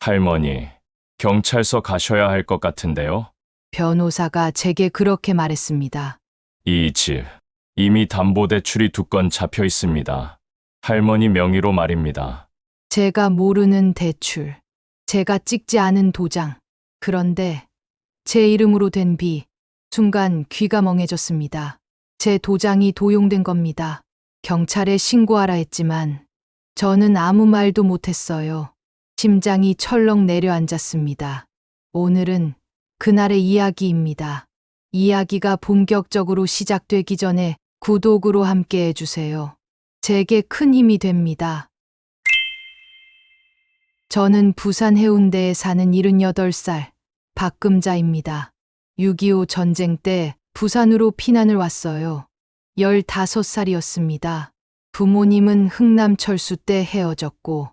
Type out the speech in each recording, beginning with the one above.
할머니, 경찰서 가셔야 할 것 같은데요? 변호사가 제게 그렇게 말했습니다. 이 집, 이미 담보대출이 2건 잡혀 있습니다. 할머니 명의로 말입니다. 제가 모르는 대출, 제가 찍지 않은 도장, 그런데 제 이름으로 된 비, 순간 귀가 멍해졌습니다. 제 도장이 도용된 겁니다. 경찰에 신고하라 했지만 저는 아무 말도 못했어요. 심장이 철렁 내려앉았습니다. 오늘은 그날의 이야기입니다. 이야기가 본격적으로 시작되기 전에 구독으로 함께 해주세요. 제게 큰 힘이 됩니다. 저는 부산 해운대에 사는 78살 박금자입니다. 6.25 전쟁 때 부산으로 피난을 왔어요. 15살이었습니다. 부모님은 흥남 철수 때 헤어졌고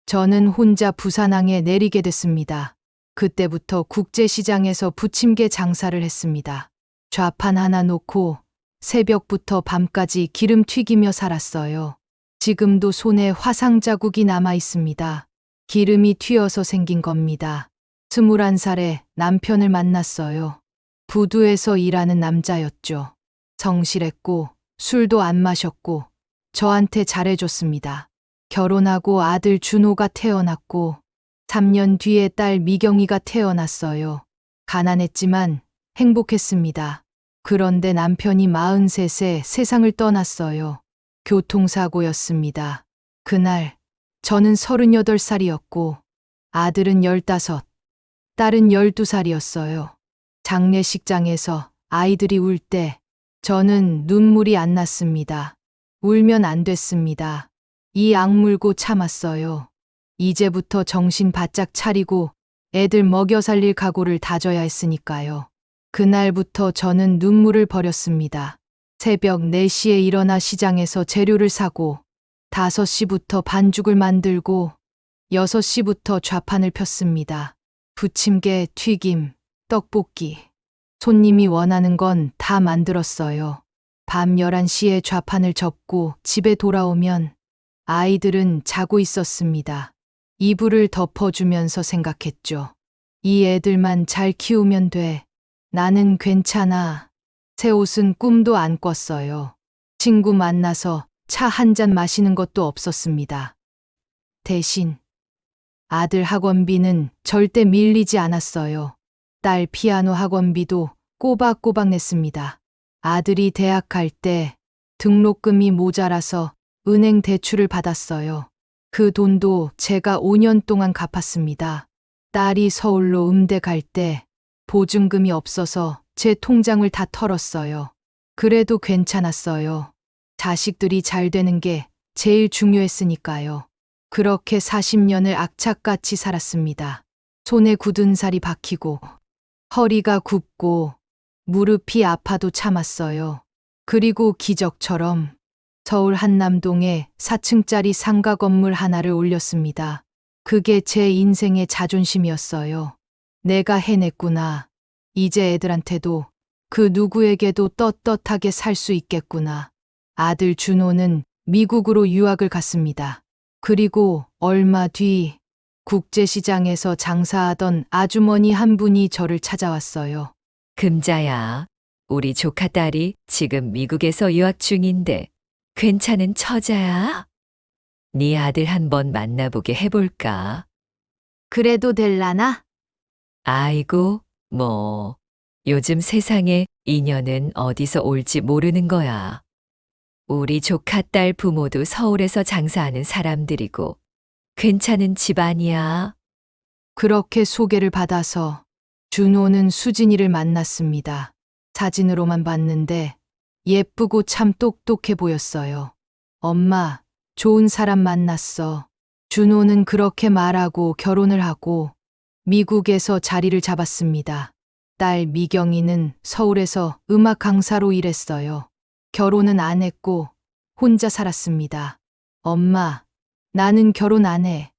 저는 혼자 부산항에 내리게 됐습니다. 그때부터 국제시장에서 부침개 장사를 했습니다. 좌판 하나 놓고 새벽부터 밤까지 기름 튀기며 살았어요. 지금도 손에 화상 자국이 남아 있습니다. 기름이 튀어서 생긴 겁니다. 21살에 남편을 만났어요. 부두에서 일하는 남자였죠. 성실했고 술도 안 마셨고 저한테 잘해줬습니다. 결혼하고 아들 준호가 태어났고 3년 뒤에 딸 미경이가 태어났어요. 가난했지만 행복했습니다. 그런데 남편이 43세 세상을 떠났어요. 교통사고였습니다. 그날 저는 38살이었고 아들은 15, 딸은 12살이었어요. 장례식장에서 아이들이 울 때 저는 눈물이 안 났습니다. 울면 안 됐습니다. 이 악물고 참았어요. 이제부터 정신 바짝 차리고 애들 먹여 살릴 각오를 다져야 했으니까요. 그날부터 저는 눈물을 버렸습니다. 새벽 4시에 일어나 시장에서 재료를 사고 5시부터 반죽을 만들고 6시부터 좌판을 폈습니다. 부침개, 튀김, 떡볶이. 손님이 원하는 건 다 만들었어요. 밤 11시에 좌판을 접고 집에 돌아오면 아이들은 자고 있었습니다. 이불을 덮어주면서 생각했죠. 이 애들만 잘 키우면 돼. 나는 괜찮아. 새 옷은 꿈도 안 꿨어요. 친구 만나서 차 한 잔 마시는 것도 없었습니다. 대신 아들 학원비는 절대 밀리지 않았어요. 딸 피아노 학원비도 꼬박꼬박 냈습니다. 아들이 대학 갈 때 등록금이 모자라서 은행 대출을 받았어요. 그 돈도 제가 5년 동안 갚았습니다. 딸이 서울로 음대 갈 때 보증금이 없어서 제 통장을 다 털었어요. 그래도 괜찮았어요. 자식들이 잘 되는 게 제일 중요했으니까요. 그렇게 40년을 악착같이 살았습니다. 손에 굳은 살이 박히고 허리가 굽고 무릎이 아파도 참았어요. 그리고 기적처럼 서울 한남동에 4층짜리 상가 건물 하나를 올렸습니다. 그게 제 인생의 자존심이었어요. 내가 해냈구나. 이제 애들한테도 그 누구에게도 떳떳하게 살 수 있겠구나. 아들 준호는 미국으로 유학을 갔습니다. 그리고 얼마 뒤 국제시장에서 장사하던 아주머니 한 분이 저를 찾아왔어요. 금자야, 우리 조카 딸이 지금 미국에서 유학 중인데 괜찮은 처자야? 네 아들 한번 만나보게 해볼까? 그래도 될라나? 아이고, 뭐, 요즘 세상에 인연은 어디서 올지 모르는 거야. 우리 조카 딸 부모도 서울에서 장사하는 사람들이고 괜찮은 집안이야. 그렇게 소개를 받아서 준호는 수진이를 만났습니다. 사진으로만 봤는데 예쁘고 참 똑똑해 보였어요. 엄마, 좋은 사람 만났어. 준호는 그렇게 말하고 결혼을 하고 미국에서 자리를 잡았습니다. 딸 미경이는 서울에서 음악 강사로 일했어요. 결혼은 안 했고 혼자 살았습니다. 엄마, 나는 결혼 안 해.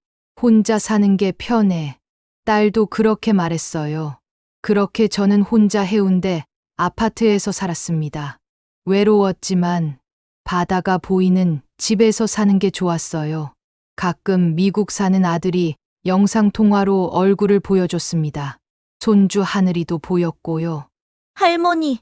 혼자 사는 게 편해. 딸도 그렇게 말했어요. 그렇게 저는 혼자 해운대 아파트에서 살았습니다. 외로웠지만 바다가 보이는 집에서 사는 게 좋았어요. 가끔 미국 사는 아들이 영상통화로 얼굴을 보여줬습니다. 손주 하늘이도 보였고요. 할머니,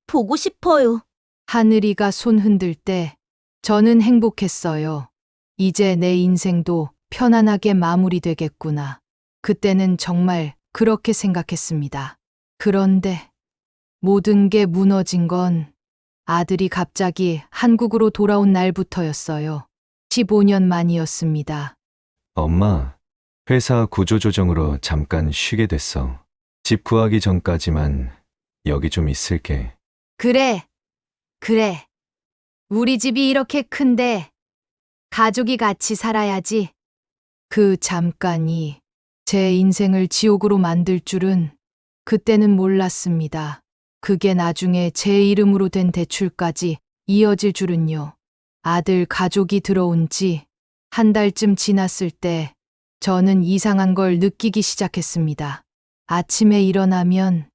보고 싶어요. 하늘이가 손 흔들 때 저는 행복했어요. 이제 내 인생도 편안하게 마무리되겠구나. 그때는 정말 그렇게 생각했습니다. 그런데 모든 게 무너진 건 아들이 갑자기 한국으로 돌아온 날부터였어요. 15년 만이었습니다. 엄마, 회사 구조조정으로 잠깐 쉬게 됐어. 집 구하기 전까지만 여기 좀 있을게. 그래. 우리 집이 이렇게 큰데 가족이 같이 살아야지. 그 잠깐이 제 인생을 지옥으로 만들 줄은 그때는 몰랐습니다. 그게 나중에 제 이름으로 된 대출까지 이어질 줄은요. 아들 가족이 들어온 지 한 달쯤 지났을 때 저는 이상한 걸 느끼기 시작했습니다. 아침에 일어나면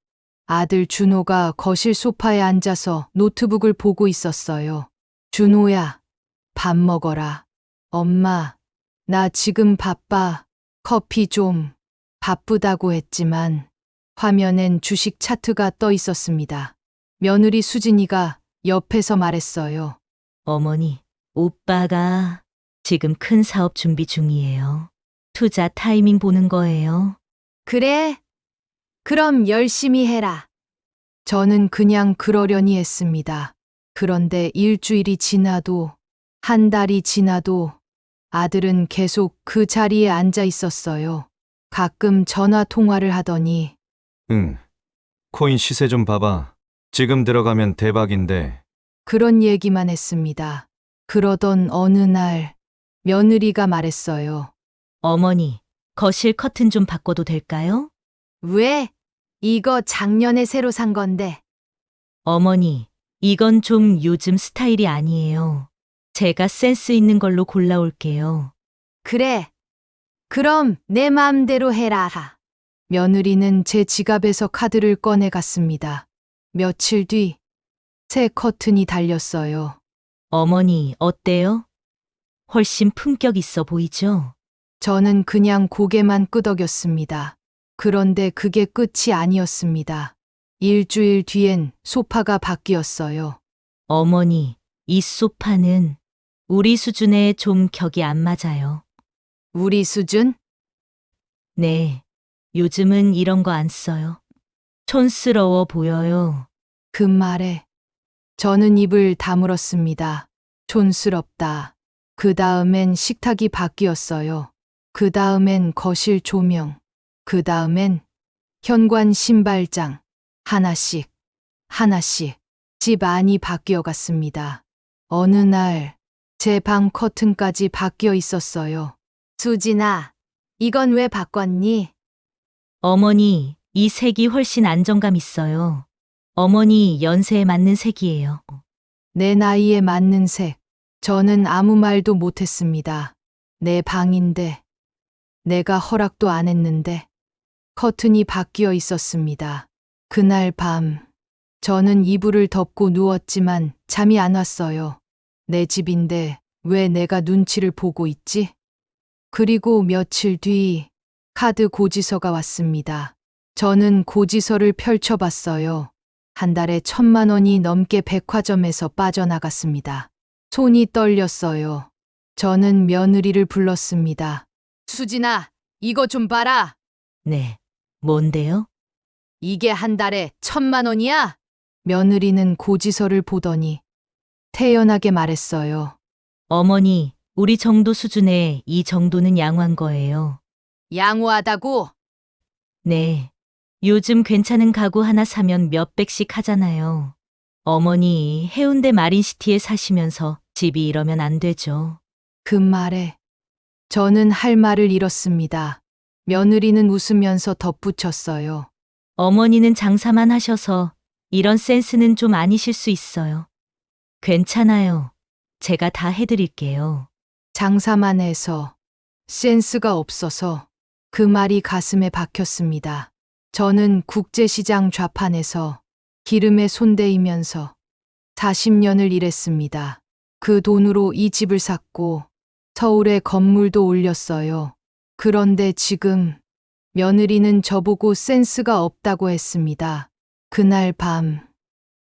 아들 준호가 거실 소파에 앉아서 노트북을 보고 있었어요. 준호야, 밥 먹어라. 엄마, 나 지금 바빠. 커피 좀. 바쁘다고 했지만 화면엔 주식 차트가 떠 있었습니다. 며느리 수진이가 옆에서 말했어요. 어머니, 오빠가 지금 큰 사업 준비 중이에요. 투자 타이밍 보는 거예요. 그래? 그럼 열심히 해라. 저는 그냥 그러려니 했습니다. 그런데 일주일이 지나도 한 달이 지나도 아들은 계속 그 자리에 앉아 있었어요. 가끔 전화 통화를 하더니 응. 코인 시세 좀 봐봐. 지금 들어가면 대박인데. 그런 얘기만 했습니다. 그러던 어느 날 며느리가 말했어요. 어머니, 거실 커튼 좀 바꿔도 될까요? 왜? 이거 작년에 새로 산 건데. 어머니, 이건 좀 요즘 스타일이 아니에요. 제가 센스 있는 걸로 골라올게요. 그래. 그럼 내 마음대로 해라. 며느리는 제 지갑에서 카드를 꺼내 갔습니다. 며칠 뒤 새 커튼이 달렸어요. 어머니, 어때요? 훨씬 품격 있어 보이죠? 저는 그냥 고개만 끄덕였습니다. 그런데 그게 끝이 아니었습니다. 일주일 뒤엔 소파가 바뀌었어요. 어머니, 이 소파는 우리 수준에 좀 격이 안 맞아요. 우리 수준? 네, 요즘은 이런 거 안 써요. 촌스러워 보여요. 그 말에 저는 입을 다물었습니다. 촌스럽다. 그 다음엔 식탁이 바뀌었어요. 그 다음엔 거실 조명. 그 다음엔 현관 신발장. 하나씩, 하나씩 집 안이 바뀌어 갔습니다. 어느 날 제 방 커튼까지 바뀌어 있었어요. 수진아, 이건 왜 바꿨니? 어머니, 이 색이 훨씬 안정감 있어요. 어머니 연세에 맞는 색이에요. 내 나이에 맞는 색. 저는 아무 말도 못했습니다. 내 방인데, 내가 허락도 안 했는데, 커튼이 바뀌어 있었습니다. 그날 밤, 저는 이불을 덮고 누웠지만 잠이 안 왔어요. 내 집인데 왜 내가 눈치를 보고 있지? 그리고 며칠 뒤 카드 고지서가 왔습니다. 저는 고지서를 펼쳐봤어요. 한 달에 1,000만 원이 넘게 백화점에서 빠져나갔습니다. 손이 떨렸어요. 저는 며느리를 불렀습니다. 수진아, 이거 좀 봐라. 네, 뭔데요? 이게 한 달에 1,000만 원이야? 며느리는 고지서를 보더니 태연하게 말했어요. 어머니, 우리 정도 수준에 이 정도는 양호한 거예요. 양호하다고? 네, 요즘 괜찮은 가구 하나 사면 몇백씩 하잖아요. 어머니, 해운대 마린시티에 사시면서 집이 이러면 안 되죠. 그 말에 저는 할 말을 잃었습니다. 며느리는 웃으면서 덧붙였어요. 어머니는 장사만 하셔서 이런 센스는 좀 아니실 수 있어요. 괜찮아요. 제가 다 해드릴게요. 장사만 해서 센스가 없어서 그 말이 가슴에 박혔습니다. 저는 국제시장 좌판에서 기름에 손대이면서 40년을 일했습니다. 그 돈으로 이 집을 샀고 서울에 건물도 올렸어요. 그런데 지금 며느리는 저보고 센스가 없다고 했습니다. 그날 밤,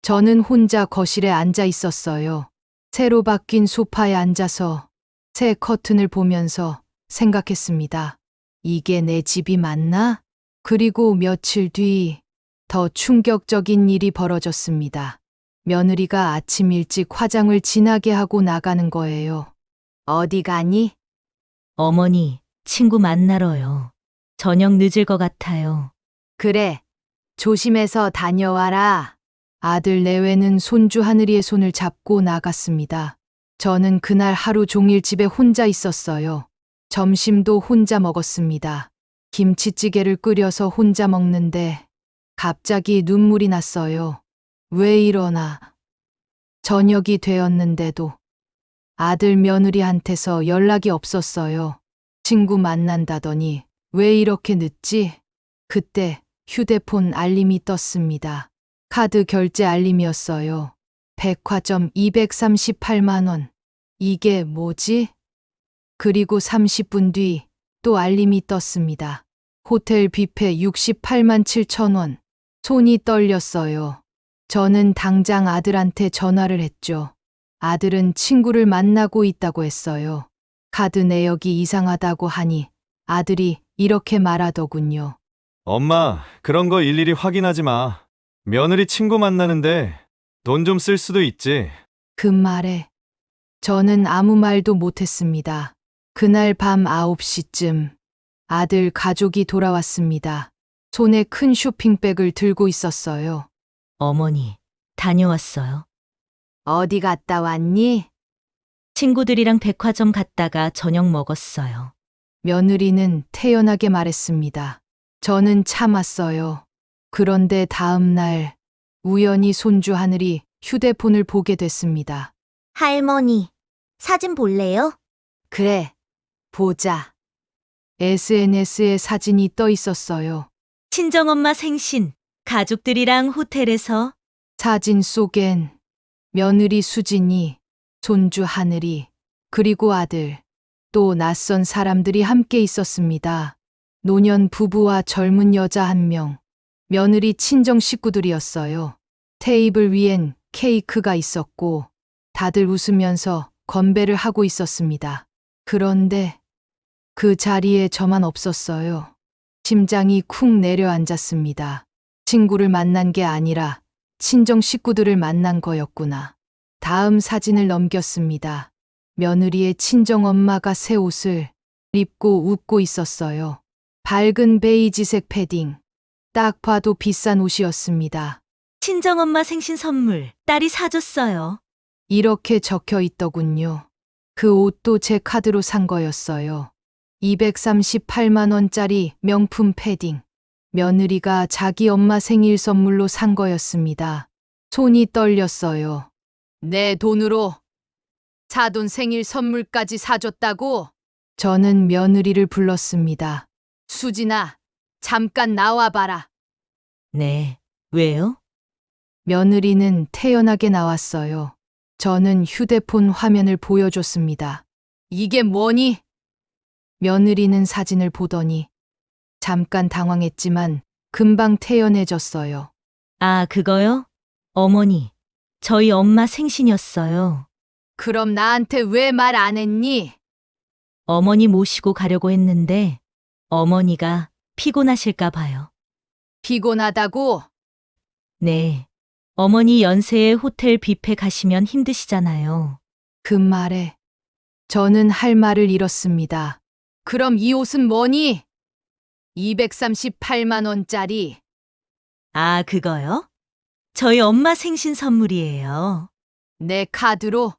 저는 혼자 거실에 앉아 있었어요. 새로 바뀐 소파에 앉아서 새 커튼을 보면서 생각했습니다. 이게 내 집이 맞나? 그리고 며칠 뒤 더 충격적인 일이 벌어졌습니다. 며느리가 아침 일찍 화장을 진하게 하고 나가는 거예요. 어디 가니? 어머니, 친구 만나러요. 저녁 늦을 것 같아요. 그래, 조심해서 다녀와라. 아들 내외는 손주 하늘이의 손을 잡고 나갔습니다. 저는 그날 하루 종일 집에 혼자 있었어요. 점심도 혼자 먹었습니다. 김치찌개를 끓여서 혼자 먹는데 갑자기 눈물이 났어요. 왜 이러나. 저녁이 되었는데도 아들 며느리한테서 연락이 없었어요. 친구 만난다더니 왜 이렇게 늦지? 그때 휴대폰 알림이 떴습니다. 카드 결제 알림이었어요. 백화점 238만 원. 이게 뭐지? 그리고 30분 뒤 또 알림이 떴습니다. 호텔 뷔페 68만 7천 원. 손이 떨렸어요. 저는 당장 아들한테 전화를 했죠. 아들은 친구를 만나고 있다고 했어요. 카드 내역이 이상하다고 하니 아들이 이렇게 말하더군요. 엄마, 그런 거 일일이 확인하지 마. 며느리 친구 만나는데 돈 좀 쓸 수도 있지. 그 말에 저는 아무 말도 못했습니다. 그날 밤 9시쯤 아들 가족이 돌아왔습니다. 손에 큰 쇼핑백을 들고 있었어요. 어머니, 다녀왔어요. 어디 갔다 왔니? 친구들이랑 백화점 갔다가 저녁 먹었어요. 며느리는 태연하게 말했습니다. 저는 참았어요. 그런데 다음 날 우연히 손주 하늘이 휴대폰을 보게 됐습니다. 할머니, 사진 볼래요? 그래, 보자. SNS에 사진이 떠 있었어요. 친정엄마 생신, 가족들이랑 호텔에서. 사진 속엔 며느리 수진이, 손주 하늘이, 그리고 아들, 또 낯선 사람들이 함께 있었습니다. 노년 부부와 젊은 여자 한 명, 며느리 친정 식구들이었어요. 테이블 위엔 케이크가 있었고 다들 웃으면서 건배를 하고 있었습니다. 그런데 그 자리에 저만 없었어요. 심장이 쿵 내려앉았습니다. 친구를 만난 게 아니라 친정 식구들을 만난 거였구나. 다음 사진을 넘겼습니다. 며느리의 친정엄마가 새 옷을 입고 웃고 있었어요. 밝은 베이지색 패딩. 딱 봐도 비싼 옷이었습니다. 친정엄마 생신 선물, 딸이 사줬어요. 이렇게 적혀 있더군요. 그 옷도 제 카드로 산 거였어요. 238만 원짜리 명품 패딩. 며느리가 자기 엄마 생일 선물로 산 거였습니다. 손이 떨렸어요. 내 돈으로 사돈 생일 선물까지 사줬다고? 저는 며느리를 불렀습니다. 수진아, 잠깐 나와봐라. 네, 왜요? 며느리는 태연하게 나왔어요. 저는 휴대폰 화면을 보여줬습니다. 이게 뭐니? 며느리는 사진을 보더니 잠깐 당황했지만 금방 태연해졌어요. 아, 그거요? 어머니, 저희 엄마 생신이었어요. 그럼 나한테 왜 말 안 했니? 어머니 모시고 가려고 했는데 어머니가 피곤하실까 봐요. 피곤하다고? 네. 어머니 연세에 호텔 뷔페 가시면 힘드시잖아요. 그 말에 저는 할 말을 잃었습니다. 그럼 이 옷은 뭐니? 238만 원짜리. 아, 그거요? 저희 엄마 생신 선물이에요. 내 카드로?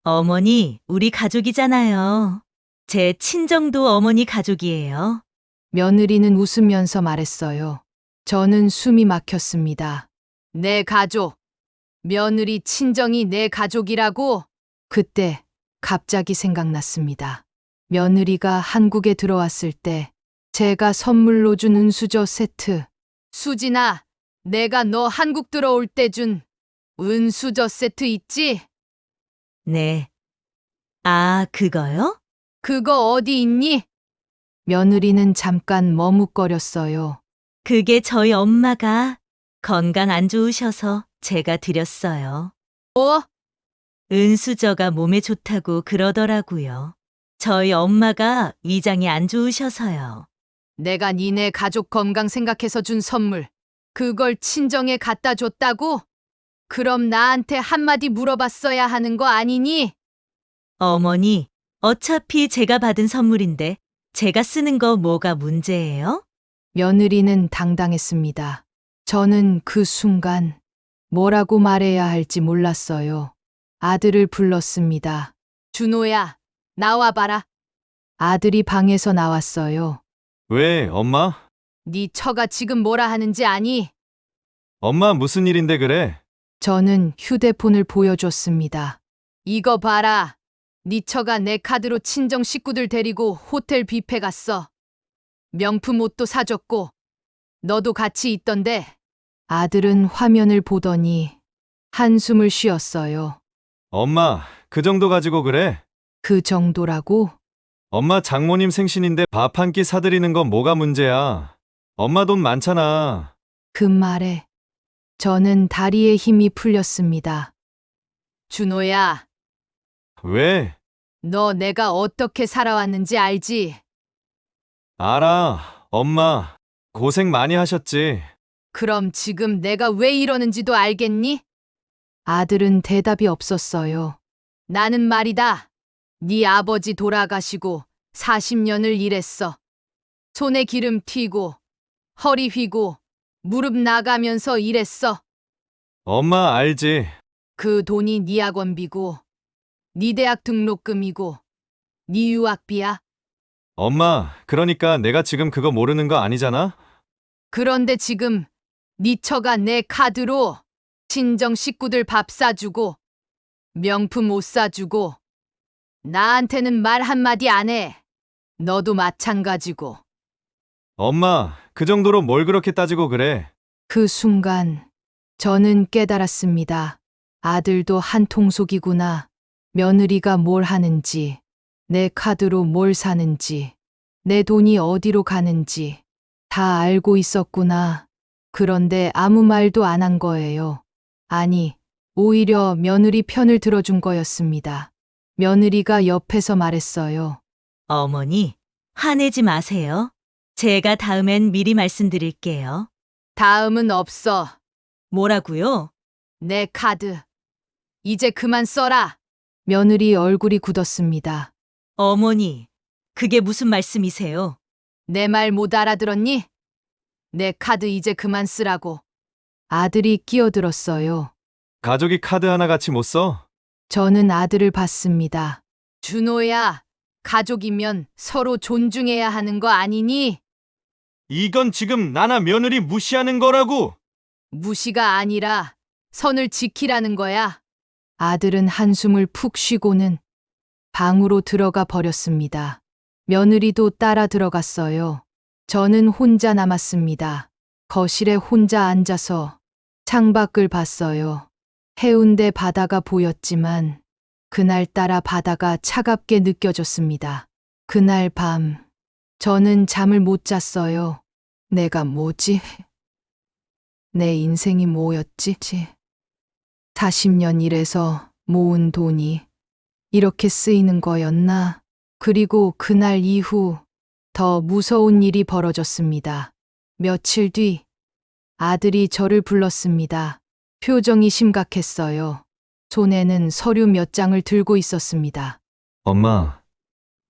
어머니, 우리 가족이잖아요. 제 친정도 어머니 가족이에요. 며느리는 웃으면서 말했어요. 저는 숨이 막혔습니다. 내 가족. 며느리 친정이 내 가족이라고? 그때 갑자기 생각났습니다. 며느리가 한국에 들어왔을 때 제가 선물로 준 은수저 세트. 수진아, 내가 너 한국 들어올 때 준 은수저 세트 있지? 네. 아, 그거요? 그거 어디 있니? 며느리는 잠깐 머뭇거렸어요. 그게 저희 엄마가 건강 안 좋으셔서 제가 드렸어요. 은수저가 몸에 좋다고 그러더라고요. 저희 엄마가 위장이 안 좋으셔서요. 내가 니네 가족 건강 생각해서 준 선물. 그걸 친정에 갖다 줬다고? 그럼 나한테 한마디 물어봤어야 하는 거 아니니? 어머니, 어차피 제가 받은 선물인데 제가 쓰는 거 뭐가 문제예요? 며느리는 당당했습니다. 저는 그 순간 뭐라고 말해야 할지 몰랐어요. 아들을 불렀습니다. 준호야, 나와봐라. 아들이 방에서 나왔어요. 왜, 엄마? 네 처가 지금 뭐라 하는지 아니? 엄마 무슨 일인데 그래? 저는 휴대폰을 보여줬습니다. 이거 봐라. 네 처가 내 카드로 친정 식구들 데리고 호텔 뷔페 갔어. 명품 옷도 사줬고 너도 같이 있던데. 아들은 화면을 보더니 한숨을 쉬었어요. 엄마, 그 정도 가지고 그래? 그 정도라고? 엄마 장모님 생신인데 밥 한 끼 사드리는 건 뭐가 문제야? 엄마 돈 많잖아. 그 말에 저는 다리에 힘이 풀렸습니다. 준호야, 왜? 너 내가 어떻게 살아왔는지 알지? 알아. 엄마, 고생 많이 하셨지. 그럼 지금 내가 왜 이러는지도 알겠니? 아들은 대답이 없었어요. 나는 말이다. 네 아버지 돌아가시고 40년을 일했어. 손에 기름 튀고 허리 휘고 무릎 나가면서 일했어. 엄마 알지. 그 돈이 네 학원비고 네 대학 등록금이고 네 유학비야. 엄마, 그러니까 내가 지금 그거 모르는 거 아니잖아? 그런데 지금 네 처가 내 카드로 친정 식구들 밥 사주고 명품 옷 사주고 나한테는 말 한마디 안 해. 너도 마찬가지고. 엄마, 그 정도로 뭘 그렇게 따지고 그래? 그 순간 저는 깨달았습니다. 아들도 한통속이구나. 며느리가 뭘 하는지, 내 카드로 뭘 사는지, 내 돈이 어디로 가는지 다 알고 있었구나. 그런데 아무 말도 안 한 거예요. 아니, 오히려 며느리 편을 들어준 거였습니다. 며느리가 옆에서 말했어요. 어머니, 화내지 마세요. 제가 다음엔 미리 말씀드릴게요. 다음은 없어. 뭐라고요? 내 카드. 이제 그만 써라. 며느리 얼굴이 굳었습니다. 어머니, 그게 무슨 말씀이세요? 내 말 못 알아들었니? 내 카드 이제 그만 쓰라고. 아들이 끼어들었어요. 가족이 카드 하나 같이 못 써? 저는 아들을 봤습니다. 준호야, 가족이면 서로 존중해야 하는 거 아니니? 이건 지금 나나 며느리 무시하는 거라고! 무시가 아니라 선을 지키라는 거야. 아들은 한숨을 푹 쉬고는 방으로 들어가 버렸습니다. 며느리도 따라 들어갔어요. 저는 혼자 남았습니다. 거실에 혼자 앉아서 창밖을 봤어요. 해운대 바다가 보였지만 그날따라 바다가 차갑게 느껴졌습니다. 그날 밤 저는 잠을 못 잤어요. 내가 뭐지? 내 인생이 뭐였지? 40년 일해서 모은 돈이 이렇게 쓰이는 거였나? 그리고 그날 이후 더 무서운 일이 벌어졌습니다. 며칠 뒤 아들이 저를 불렀습니다. 표정이 심각했어요. 손에는 서류 몇 장을 들고 있었습니다. 엄마,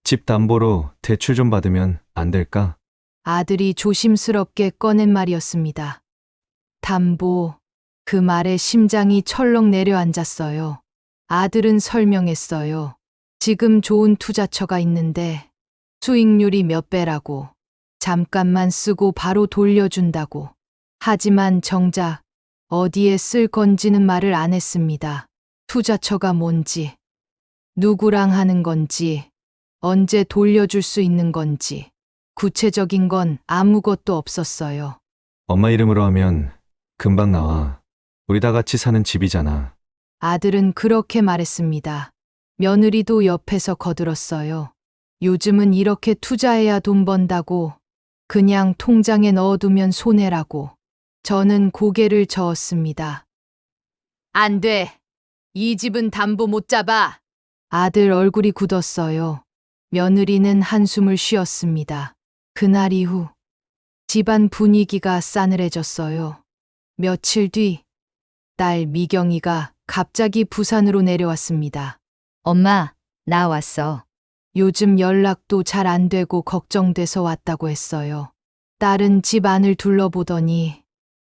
집 담보로 대출 좀 받으면 안 될까? 아들이 조심스럽게 꺼낸 말이었습니다. 담보. 그 말에 심장이 철렁 내려앉았어요. 아들은 설명했어요. 지금 좋은 투자처가 있는데 수익률이 몇 배라고. 잠깐만 쓰고 바로 돌려준다고. 하지만 정작 어디에 쓸 건지는 말을 안 했습니다. 투자처가 뭔지, 누구랑 하는 건지, 언제 돌려줄 수 있는 건지, 구체적인 건 아무것도 없었어요. 엄마 이름으로 하면 금방 나와. 우리 다 같이 사는 집이잖아. 아들은 그렇게 말했습니다. 며느리도 옆에서 거들었어요. 요즘은 이렇게 투자해야 돈 번다고 그냥 통장에 넣어두면 손해라고. 저는 고개를 저었습니다. 안 돼. 이 집은 담보 못 잡아. 아들 얼굴이 굳었어요. 며느리는 한숨을 쉬었습니다. 그날 이후 집안 분위기가 싸늘해졌어요. 며칠 뒤 딸 미경이가 갑자기 부산으로 내려왔습니다. 엄마, 나 왔어. 요즘 연락도 잘 안 되고 걱정돼서 왔다고 했어요. 딸은 집 안을 둘러보더니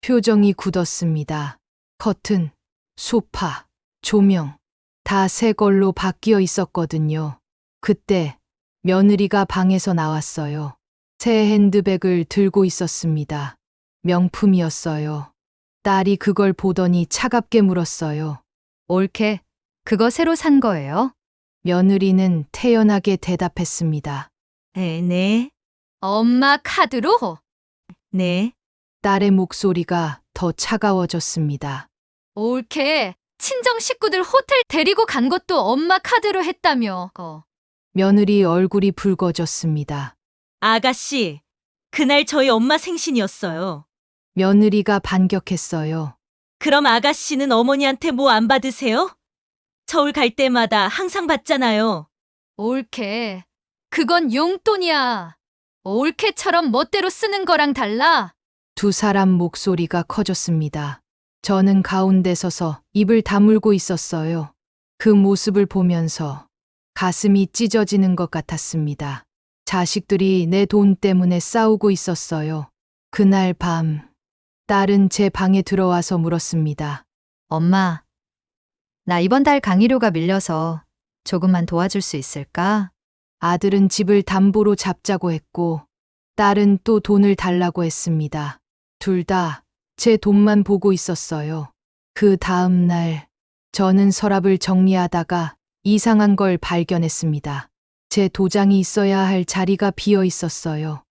표정이 굳었습니다. 커튼, 소파, 조명 다 새 걸로 바뀌어 있었거든요. 그때 며느리가 방에서 나왔어요. 새 핸드백을 들고 있었습니다. 명품이었어요. 딸이 그걸 보더니 차갑게 물었어요. 올케, 그거 새로 산 거예요? 며느리는 태연하게 대답했습니다. 네. 엄마 카드로? 네. 딸의 목소리가 더 차가워졌습니다. 올케, 친정 식구들 호텔 데리고 간 것도 엄마 카드로 했다며. 며느리 얼굴이 붉어졌습니다. 아가씨, 그날 저희 엄마 생신이었어요. 며느리가 반격했어요. 그럼 아가씨는 어머니한테 뭐 안 받으세요? 서울 갈 때마다 항상 받잖아요. 올케, 그건 용돈이야. 올케처럼 멋대로 쓰는 거랑 달라. 두 사람 목소리가 커졌습니다. 저는 가운데 서서 입을 다물고 있었어요. 그 모습을 보면서 가슴이 찢어지는 것 같았습니다. 자식들이 내 돈 때문에 싸우고 있었어요. 그날 밤, 딸은 제 방에 들어와서 물었습니다. 엄마, 나 이번 달 강의료가 밀려서 조금만 도와줄 수 있을까? 아들은 집을 담보로 잡자고 했고, 딸은 또 돈을 달라고 했습니다. 둘 다 제 돈만 보고 있었어요. 그 다음 날, 저는 서랍을 정리하다가 이상한 걸 발견했습니다. 제 도장이 있어야 할 자리가 비어 있었어요.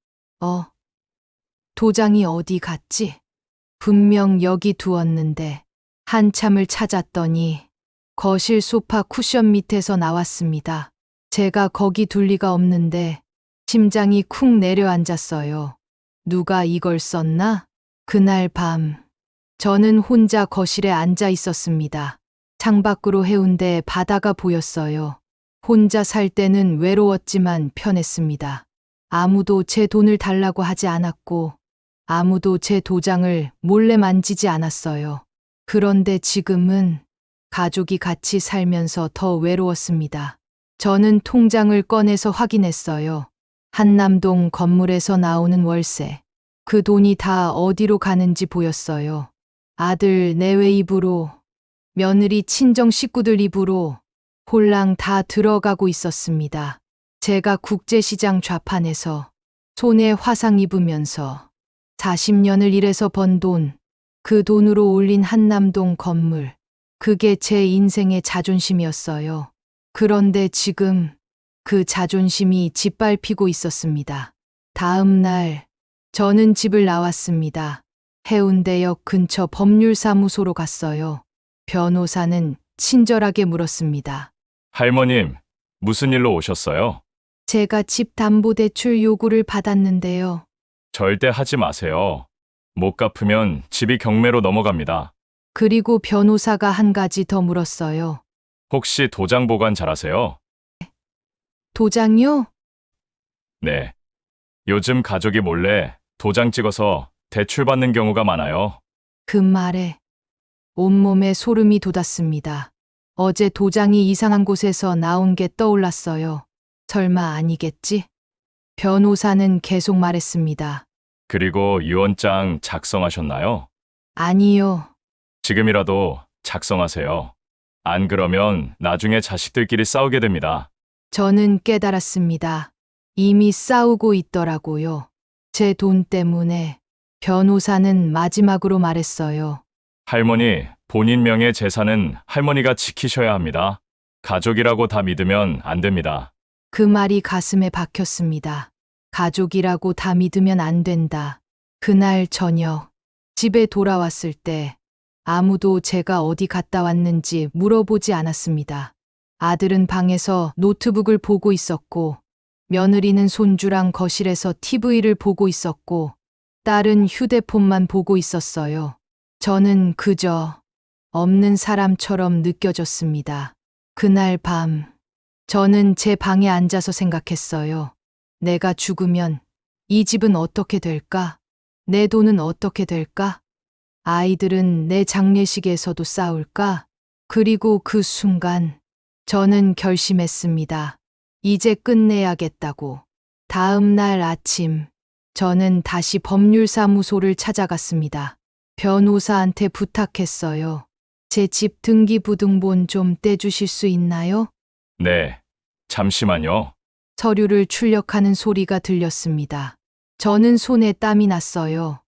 도장이 어디 갔지? 분명 여기 두었는데, 한참을 찾았더니 거실 소파 쿠션 밑에서 나왔습니다. 제가 거기 둘 리가 없는데 심장이 쿵 내려앉았어요. 누가 이걸 썼나? 그날 밤 저는 혼자 거실에 앉아 있었습니다. 창밖으로 해운대 바다가 보였어요. 혼자 살 때는 외로웠지만 편했습니다. 아무도 제 돈을 달라고 하지 않았고 아무도 제 도장을 몰래 만지지 않았어요. 그런데 지금은 가족이 같이 살면서 더 외로웠습니다. 저는 통장을 꺼내서 확인했어요. 한남동 건물에서 나오는 월세. 그 돈이 다 어디로 가는지 보였어요. 아들 내외 입으로, 며느리 친정 식구들 입으로 홀랑 다 들어가고 있었습니다. 제가 국제시장 좌판에서 손에 화상 입으면서 40년을 일해서 번 돈, 그 돈으로 올린 한남동 건물. 그게 제 인생의 자존심이었어요. 그런데 지금 그 자존심이 짓밟히고 있었습니다. 다음 날 저는 집을 나왔습니다. 해운대역 근처 법률사무소로 갔어요. 변호사는 친절하게 물었습니다. 할머님, 무슨 일로 오셨어요? 제가 집 담보대출 요구를 받았는데요. 절대 하지 마세요. 못 갚으면 집이 경매로 넘어갑니다. 그리고 변호사가 한 가지 더 물었어요. 혹시 도장 보관 잘하세요? 도장요? 네. 요즘 가족이 몰래 도장 찍어서 대출받는 경우가 많아요. 그 말에 온몸에 소름이 돋았습니다. 어제 도장이 이상한 곳에서 나온 게 떠올랐어요. 설마 아니겠지? 변호사는 계속 말했습니다. 그리고 유언장 작성하셨나요? 아니요. 지금이라도 작성하세요. 안 그러면 나중에 자식들끼리 싸우게 됩니다. 저는 깨달았습니다. 이미 싸우고 있더라고요. 제 돈 때문에. 변호사는 마지막으로 말했어요. 할머니, 본인 명의 재산은 할머니가 지키셔야 합니다. 가족이라고 다 믿으면 안 됩니다. 그 말이 가슴에 박혔습니다. 가족이라고 다 믿으면 안 된다. 그날 저녁, 집에 돌아왔을 때 아무도 제가 어디 갔다 왔는지 물어보지 않았습니다. 아들은 방에서 노트북을 보고 있었고, 며느리는 손주랑 거실에서 TV를 보고 있었고, 딸은 휴대폰만 보고 있었어요. 저는 그저 없는 사람처럼 느껴졌습니다. 그날 밤, 저는 제 방에 앉아서 생각했어요. 내가 죽으면 이 집은 어떻게 될까? 내 돈은 어떻게 될까? 아이들은 내 장례식에서도 싸울까? 그리고 그 순간 저는 결심했습니다. 이제 끝내야겠다고. 다음 날 아침, 저는 다시 법률사무소를 찾아갔습니다. 변호사한테 부탁했어요. 제 집 등기부등본 좀 떼주실 수 있나요? 네. 잠시만요. 서류를 출력하는 소리가 들렸습니다. 저는 손에 땀이 났어요.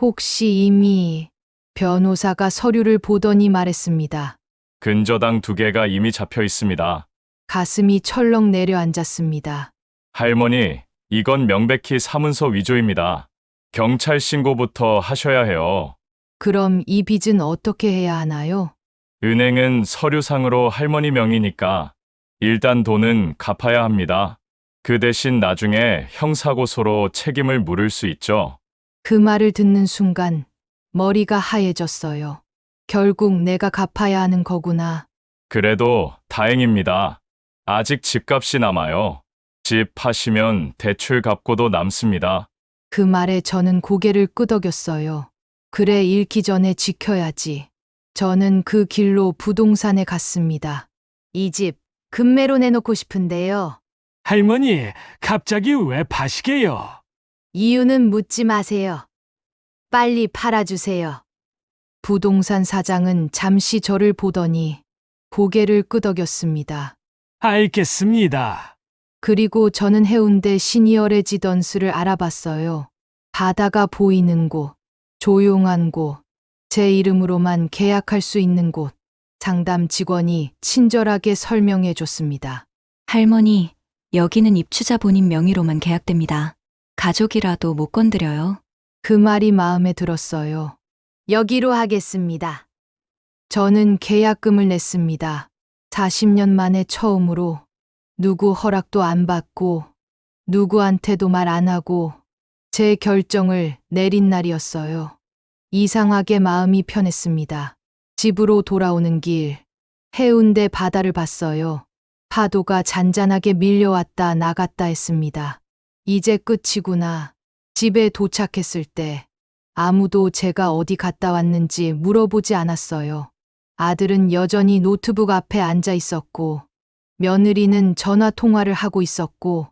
혹시 이미 변호사가 서류를 보더니 말했습니다. 근저당 2개가 이미 잡혀 있습니다. 가슴이 철렁 내려앉았습니다. 할머니, 이건 명백히 사문서 위조입니다. 경찰 신고부터 하셔야 해요. 그럼 이 빚은 어떻게 해야 하나요? 은행은 서류상으로 할머니 명의니까 일단 돈은 갚아야 합니다. 그 대신 나중에 형사고소로 책임을 물을 수 있죠. 그 말을 듣는 순간 머리가 하얘졌어요. 결국 내가 갚아야 하는 거구나. 그래도 다행입니다. 아직 집값이 남아요. 집 파시면 대출 갚고도 남습니다. 그 말에 저는 고개를 끄덕였어요. 그래, 잃기 전에 지켜야지. 저는 그 길로 부동산에 갔습니다. 이 집 금매로 내놓고 싶은데요. 할머니, 갑자기 왜 파시게요? 이유는 묻지 마세요. 빨리 팔아주세요. 부동산 사장은 잠시 저를 보더니 고개를 끄덕였습니다. 알겠습니다. 그리고 저는 해운대 시니어 레지던스를 알아봤어요. 바다가 보이는 곳, 조용한 곳, 제 이름으로만 계약할 수 있는 곳. 상담 직원이 친절하게 설명해 줬습니다. 할머니, 여기는 입주자 본인 명의로만 계약됩니다. 가족이라도 못 건드려요. 그 말이 마음에 들었어요. 여기로 하겠습니다. 저는 계약금을 냈습니다. 40년 만에 처음으로 누구 허락도 안 받고 누구한테도 말 안 하고 제 결정을 내린 날이었어요. 이상하게 마음이 편했습니다. 집으로 돌아오는 길, 해운대 바다를 봤어요. 파도가 잔잔하게 밀려왔다 나갔다 했습니다. 이제 끝이구나. 집에 도착했을 때 아무도 제가 어디 갔다 왔는지 물어보지 않았어요. 아들은 여전히 노트북 앞에 앉아 있었고, 며느리는 전화 통화를 하고 있었고,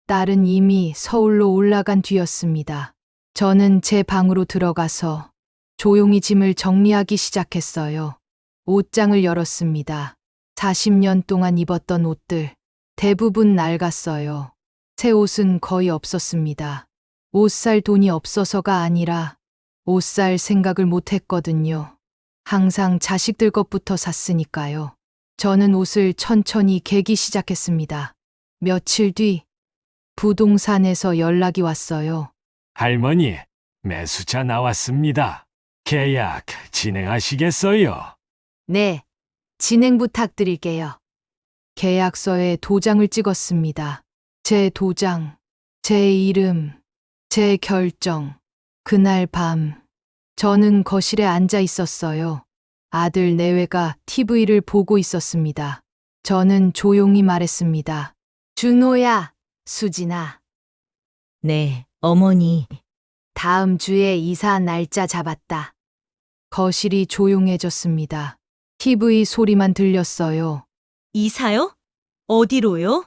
딸은 이미 서울로 올라간 뒤였습니다. 저는 제 방으로 들어가서 조용히 짐을 정리하기 시작했어요. 옷장을 열었습니다. 40년 동안 입었던 옷들, 대부분 낡았어요. 새 옷은 거의 없었습니다. 옷 살 돈이 없어서가 아니라 옷 살 생각을 못 했거든요. 항상 자식들 것부터 샀으니까요. 저는 옷을 천천히 개기 시작했습니다. 며칠 뒤 부동산에서 연락이 왔어요. 할머니, 매수자 나왔습니다. 계약 진행하시겠어요? 네, 진행 부탁드릴게요. 계약서에 도장을 찍었습니다. 제 도장, 제 이름, 제 결정. 그날 밤, 저는 거실에 앉아 있었어요. 아들 내외가 TV를 보고 있었습니다. 저는 조용히 말했습니다. 준호야, 수진아, 네, 어머니. 다음 주에 이사 날짜 잡았다. 거실이 조용해졌습니다. TV 소리만 들렸어요. 이사요? 어디로요?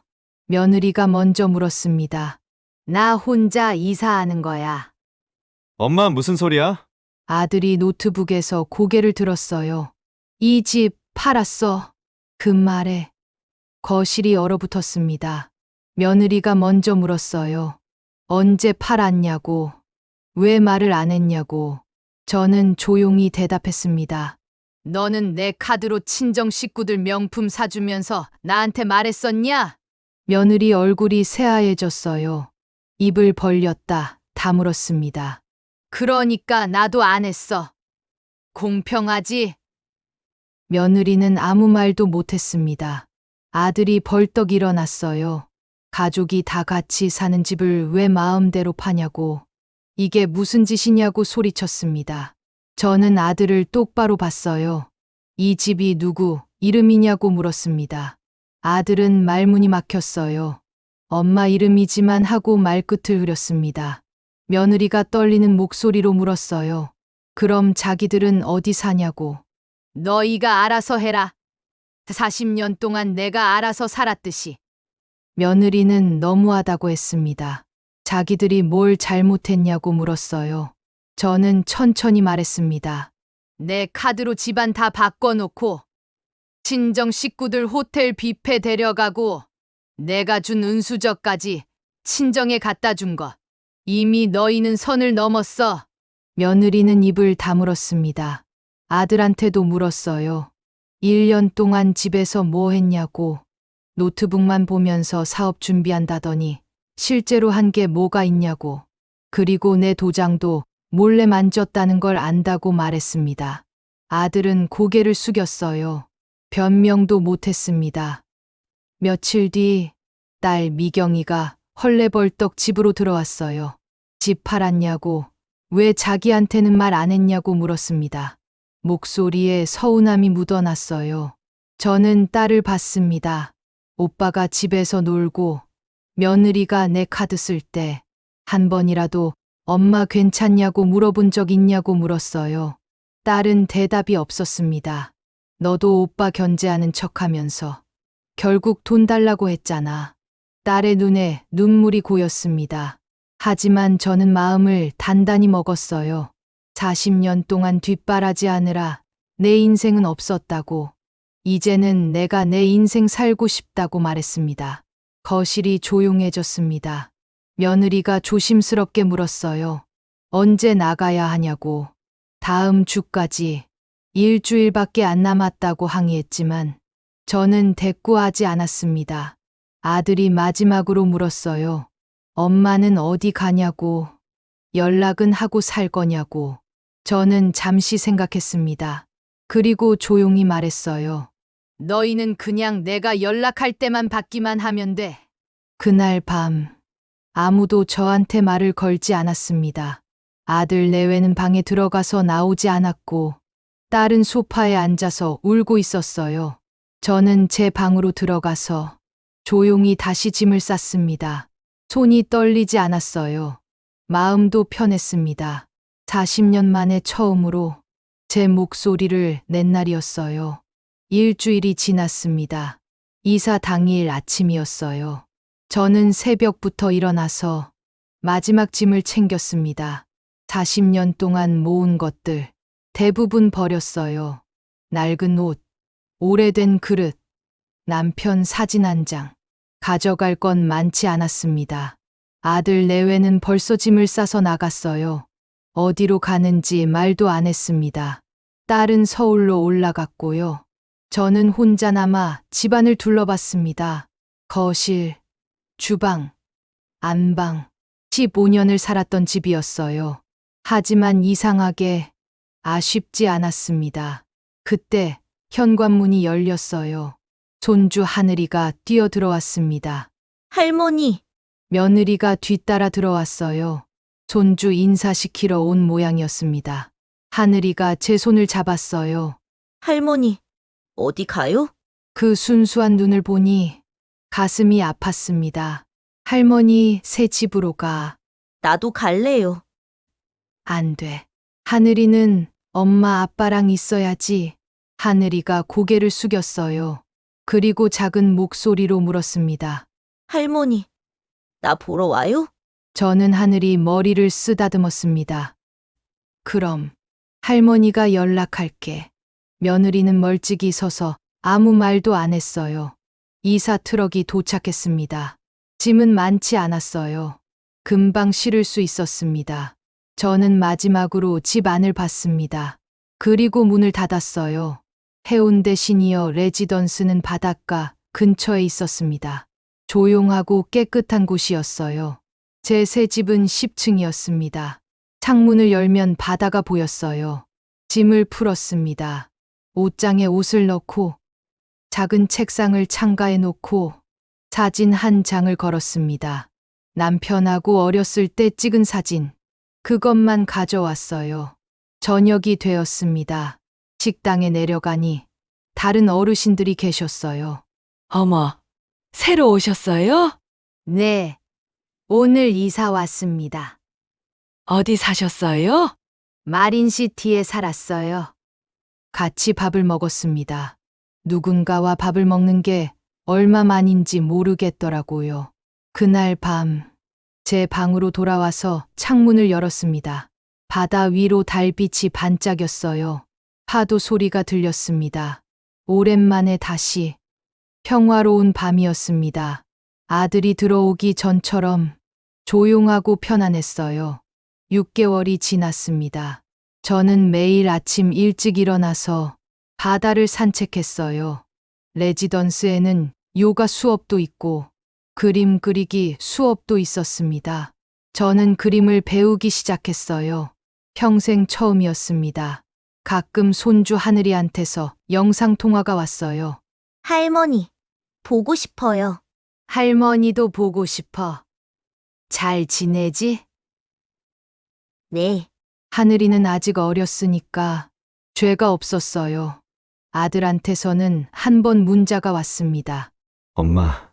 며느리가 먼저 물었습니다. 나 혼자 이사하는 거야. 엄마 무슨 소리야? 아들이 노트북에서 고개를 들었어요. 이 집 팔았어. 그 말에 거실이 얼어붙었습니다. 며느리가 먼저 물었어요. 언제 팔았냐고, 왜 말을 안 했냐고. 저는 조용히 대답했습니다. 너는 내 카드로 친정 식구들 명품 사주면서 나한테 말했었냐? 며느리 얼굴이 새하얘졌어요. 입을 벌렸다 다물었습니다. 그러니까 나도 안 했어. 공평하지? 며느리는 아무 말도 못했습니다. 아들이 벌떡 일어났어요. 가족이 다 같이 사는 집을 왜 마음대로 파냐고. 이게 무슨 짓이냐고 소리쳤습니다. 저는 아들을 똑바로 봤어요. 이 집이 누구 이름이냐고 물었습니다. 아들은 말문이 막혔어요. 엄마 이름이지만 하고 말끝을 흐렸습니다. 며느리가 떨리는 목소리로 물었어요. 그럼 자기들은 어디 사냐고. 너희가 알아서 해라. 40년 동안 내가 알아서 살았듯이. 며느리는 너무하다고 했습니다. 자기들이 뭘 잘못했냐고 물었어요. 저는 천천히 말했습니다. 내 카드로 집안 다 바꿔놓고 친정 식구들 호텔 뷔페 데려가고 내가 준 은수저까지 친정에 갖다 준 거. 이미 너희는 선을 넘었어. 며느리는 입을 다물었습니다. 아들한테도 물었어요. 1년 동안 집에서 뭐 했냐고. 노트북만 보면서 사업 준비한다더니 실제로 한 게 뭐가 있냐고. 그리고 내 도장도 몰래 만졌다는 걸 안다고 말했습니다. 아들은 고개를 숙였어요. 변명도 못했습니다. 며칠 뒤 딸 미경이가 헐레벌떡 집으로 들어왔어요. 집 팔았냐고, 왜 자기한테는 말 안 했냐고 물었습니다. 목소리에 서운함이 묻어났어요. 저는 딸을 봤습니다. 오빠가 집에서 놀고 며느리가 내 카드 쓸 때 한 번이라도 엄마 괜찮냐고 물어본 적 있냐고 물었어요. 딸은 대답이 없었습니다. 너도 오빠 견제하는 척하면서 결국 돈 달라고 했잖아. 딸의 눈에 눈물이 고였습니다. 하지만 저는 마음을 단단히 먹었어요. 40년 동안 뒷바라지하느라 내 인생은 없었다고. 이제는 내가 내 인생 살고 싶다고 말했습니다. 거실이 조용해졌습니다. 며느리가 조심스럽게 물었어요. 언제 나가야 하냐고. 다음 주까지. 일주일밖에 안 남았다고 항의했지만 저는 대꾸하지 않았습니다. 아들이 마지막으로 물었어요. 엄마는 어디 가냐고. 연락은 하고 살 거냐고. 저는 잠시 생각했습니다. 그리고 조용히 말했어요. 너희는 그냥 내가 연락할 때만 받기만 하면 돼. 그날 밤 아무도 저한테 말을 걸지 않았습니다. 아들 내외는 방에 들어가서 나오지 않았고 딸은 소파에 앉아서 울고 있었어요. 저는 제 방으로 들어가서 조용히 다시 짐을 쌌습니다. 손이 떨리지 않았어요. 마음도 편했습니다. 40년 만에 처음으로 제 목소리를 낸 날이었어요. 일주일이 지났습니다. 이사 당일 아침이었어요. 저는 새벽부터 일어나서 마지막 짐을 챙겼습니다. 40년 동안 모은 것들 대부분 버렸어요. 낡은 옷, 오래된 그릇, 남편 사진 한 장. 가져갈 건 많지 않았습니다. 아들 내외는 벌써 짐을 싸서 나갔어요. 어디로 가는지 말도 안 했습니다. 딸은 서울로 올라갔고요. 저는 혼자 남아 집안을 둘러봤습니다. 거실, 주방, 안방. 15년을 살았던 집이었어요. 하지만 이상하게 아쉽지 않았습니다. 그때 현관문이 열렸어요. 손주 하늘이가 뛰어들어왔습니다. 할머니, 며느리가 뒤따라 들어왔어요. 손주 인사시키러 온 모양이었습니다. 하늘이가 제 손을 잡았어요. 할머니, 어디 가요? 그 순수한 눈을 보니 가슴이 아팠습니다. 할머니, 새 집으로 가. 나도 갈래요. 안 돼. 하늘이는 엄마 아빠랑 있어야지. 하늘이가 고개를 숙였어요. 그리고 작은 목소리로 물었습니다. 할머니, 나 보러 와요? 저는 하늘이 머리를 쓰다듬었습니다. 그럼 할머니가 연락할게. 며느리는 멀찍이 서서 아무 말도 안 했어요. 이사 트럭이 도착했습니다. 짐은 많지 않았어요. 금방 실을 수 있었습니다. 저는 마지막으로 집 안을 봤습니다. 그리고 문을 닫았어요. 해운대 시니어 레지던스는 바닷가 근처에 있었습니다. 조용하고 깨끗한 곳이었어요. 제 새 집은 10층이었습니다. 창문을 열면 바다가 보였어요. 짐을 풀었습니다. 옷장에 옷을 넣고 작은 책상을 창가에 놓고 사진 한 장을 걸었습니다. 남편하고 어렸을 때 찍은 사진. 그것만 가져왔어요. 저녁이 되었습니다. 식당에 내려가니 다른 어르신들이 계셨어요. 어머, 새로 오셨어요? 네, 오늘 이사 왔습니다. 어디 사셨어요? 마린시티에 살았어요. 같이 밥을 먹었습니다. 누군가와 밥을 먹는 게 얼마만인지 모르겠더라고요. 그날 밤, 제 방으로 돌아와서 창문을 열었습니다. 바다 위로 달빛이 반짝였어요. 파도 소리가 들렸습니다. 오랜만에 다시 평화로운 밤이었습니다. 아들이 들어오기 전처럼 조용하고 편안했어요. 6개월이 지났습니다. 저는 매일 아침 일찍 일어나서 바다를 산책했어요. 레지던스에는 요가 수업도 있고 그림 그리기 수업도 있었습니다. 저는 그림을 배우기 시작했어요. 평생 처음이었습니다. 가끔 손주 하늘이한테서 영상통화가 왔어요. 할머니, 보고 싶어요. 할머니도 보고 싶어. 잘 지내지? 네. 하늘이는 아직 어렸으니까 죄가 없었어요. 아들한테서는 한 번 문자가 왔습니다. 엄마,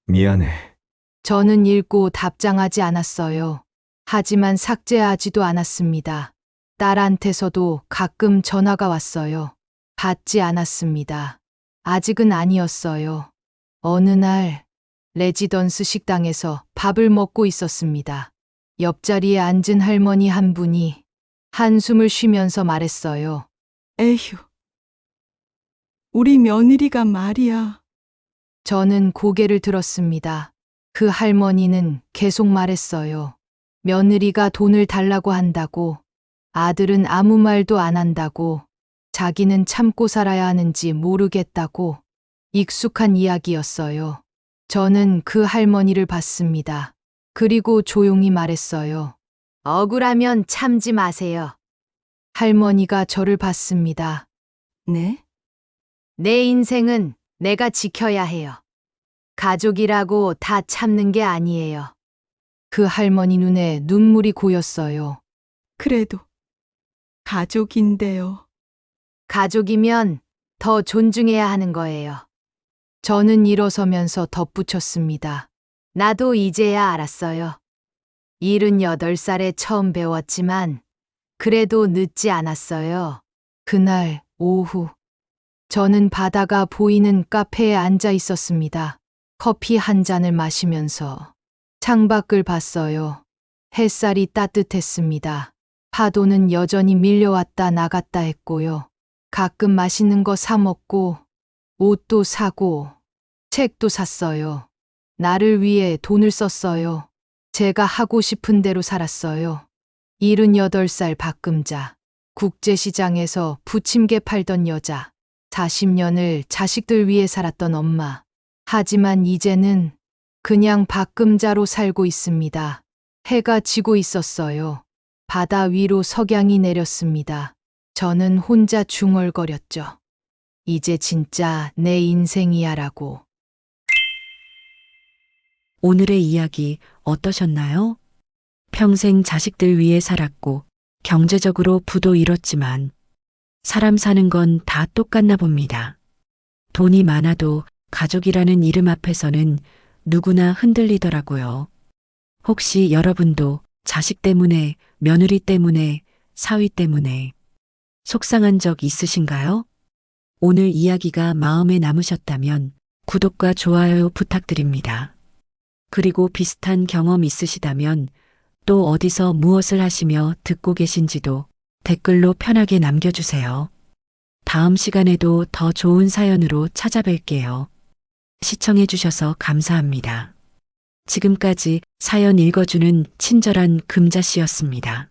미안해. 저는 읽고 답장하지 않았어요. 하지만 삭제하지도 않았습니다. 딸한테서도 가끔 전화가 왔어요. 받지 않았습니다. 아직은 아니었어요. 어느 날 레지던스 식당에서 밥을 먹고 있었습니다. 옆자리에 앉은 할머니 한 분이 한숨을 쉬면서 말했어요. 에휴, 우리 며느리가 말이야. 저는 고개를 들었습니다. 그 할머니는 계속 말했어요. 며느리가 돈을 달라고 한다고, 아들은 아무 말도 안 한다고, 자기는 참고 살아야 하는지 모르겠다고. 익숙한 이야기였어요. 저는 그 할머니를 봤습니다. 그리고 조용히 말했어요. 억울하면 참지 마세요. 할머니가 저를 봤습니다. 네? 내 인생은 내가 지켜야 해요. 가족이라고 다 참는 게 아니에요. 그 할머니 눈에 눈물이 고였어요. 그래도 가족인데요. 가족이면 더 존중해야 하는 거예요. 저는 일어서면서 덧붙였습니다. 나도 이제야 알았어요. 78살에 처음 배웠지만 그래도 늦지 않았어요. 그날 오후 저는 바다가 보이는 카페에 앉아 있었습니다. 커피 한 잔을 마시면서 창밖을 봤어요. 햇살이 따뜻했습니다. 파도는 여전히 밀려왔다 나갔다 했고요. 가끔 맛있는 거 사 먹고 옷도 사고 책도 샀어요. 나를 위해 돈을 썼어요. 제가 하고 싶은 대로 살았어요. 78살 박금자. 국제시장에서 부침개 팔던 여자. 40년을 자식들 위해 살았던 엄마. 하지만 이제는 그냥 박금자로 살고 있습니다. 해가 지고 있었어요. 바다 위로 석양이 내렸습니다. 저는 혼자 중얼거렸죠. 이제 진짜 내 인생이야라고. 오늘의 이야기 어떠셨나요? 평생 자식들 위해 살았고 경제적으로 부도 잃었지만 사람 사는 건 다 똑같나 봅니다. 돈이 많아도 가족이라는 이름 앞에서는 누구나 흔들리더라고요. 혹시 여러분도 자식 때문에, 며느리 때문에, 사위 때문에 속상한 적 있으신가요? 오늘 이야기가 마음에 남으셨다면 구독과 좋아요 부탁드립니다. 그리고 비슷한 경험 있으시다면 또 어디서 무엇을 하시며 듣고 계신지도 댓글로 편하게 남겨주세요. 다음 시간에도 더 좋은 사연으로 찾아뵐게요. 시청해주셔서 감사합니다. 지금까지 사연 읽어주는 친절한 금자씨였습니다.